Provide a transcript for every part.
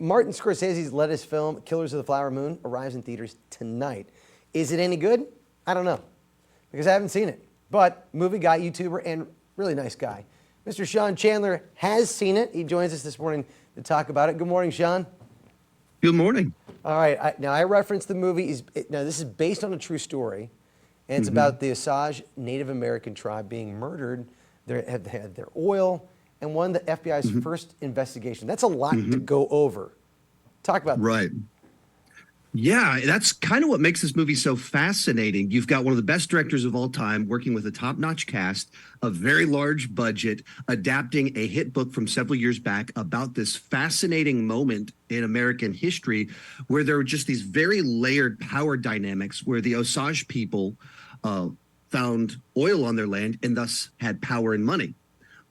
Martin Scorsese's latest film, Killers of the Flower Moon, arrives in theaters tonight. Is it any good? I don't know, because I haven't seen it. But movie guy, YouTuber, and really nice guy, Mr. Sean Chandler has seen it. He joins us this morning to talk about it. Good morning, Sean. Good morning. All right, now I referenced the movie. Now this is based on a true story, and it's about the Osage Native American Tribe being murdered. They had their oil, and won the FBI's first investigation. That's a lot to go over. Talk about that. Right. Yeah, that's kind of what makes this movie so fascinating. You've got one of the best directors of all time working with a top-notch cast, a very large budget, adapting a hit book from several years back about this fascinating moment in American history where there were just these very layered power dynamics where the Osage people found oil on their land and thus had power and money.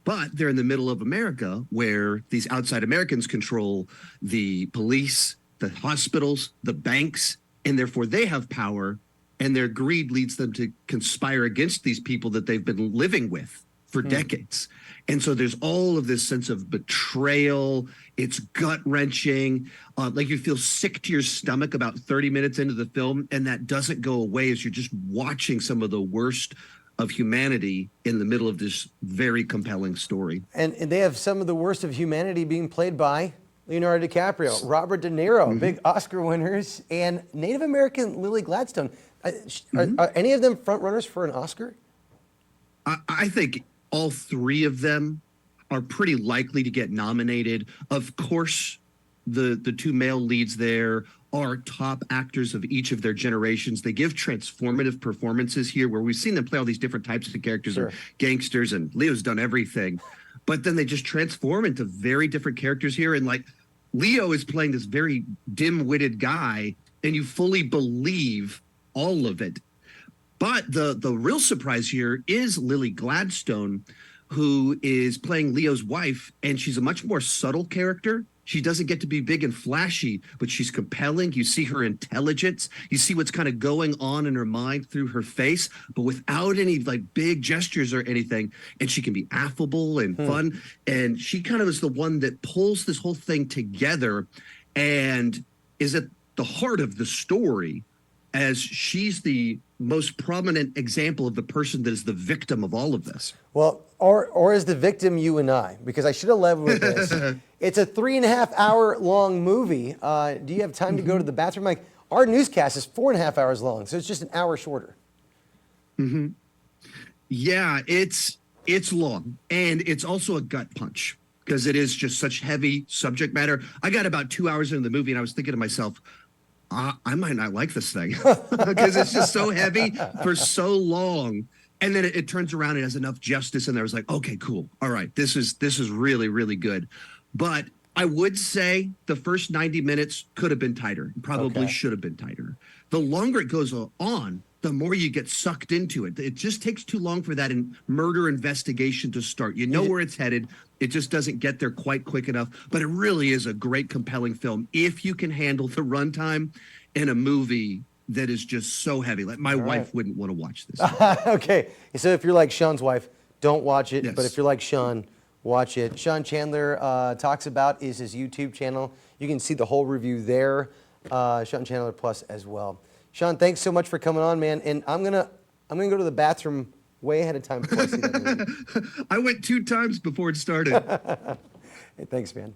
But they're in the middle of America where these outside Americans control the police, the hospitals, the banks, and therefore they have power, and their greed leads them to conspire against these people that they've been living with for decades. And so there's all of this sense of betrayal. It's gut-wrenching. Like you feel sick to your stomach about 30 minutes into the film, and that doesn't go away as you're just watching some of the worst of humanity in the middle of this very compelling story. And they have some of the worst of humanity being played by Leonardo DiCaprio, Robert De Niro, big Oscar winners, and Native American Lily Gladstone. Are any of them front runners for an Oscar? I think all three of them are pretty likely to get nominated. Of course, the two male leads there are top actors of each of their generations. They give transformative performances here where we've seen them play all these different types of characters, or gangsters, and Leo's done everything. But then they just transform into very different characters here. And like Leo is playing this very dim-witted guy, and you fully believe all of it. But the real surprise here is Lily Gladstone, who is playing Leo's wife, and she's a much more subtle character. She doesn't get to be big and flashy, but she's compelling. You see her intelligence. You see what's kind of going on in her mind through her face, but without any like big gestures or anything. And she can be affable and fun. And she kind of is the one that pulls this whole thing together and is at the heart of the story, as she's the most prominent example of the person that is the victim of all of this. Well, or is the victim you and I? Because I should have led with this. It's a 3.5 hour long movie. Do you have time to go to the bathroom? Like, our newscast is 4.5 hours long, so it's just an hour shorter. Yeah, it's long, and it's also a gut punch because it is just such heavy subject matter. I got about 2 hours into the movie, and I was thinking to myself, I might not like this thing because it's just so heavy for so long. And then it turns around and has enough justice in there. I was like, okay, cool. All right. This is really, really good. But I would say the first 90 minutes could have been tighter. Probably should have been tighter. The longer it goes on, the more you get sucked into it. It just takes too long for that murder investigation to start. You know where it's headed. It just doesn't get there quite quick enough. But it really is a great, compelling film if you can handle the runtime in a movie that is just so heavy. Like my wife wouldn't want to watch this. Okay, so if you're like Sean's wife, don't watch it. But if you're like Sean, watch it. Sean Chandler Talks About is his YouTube channel. You can see the whole review there. Sean Chandler Plus as well. Sean, thanks so much for coming on, man. And I'm gonna go to the bathroom way ahead of time before I see that movie. I went 2 times before it started. Hey, thanks, man.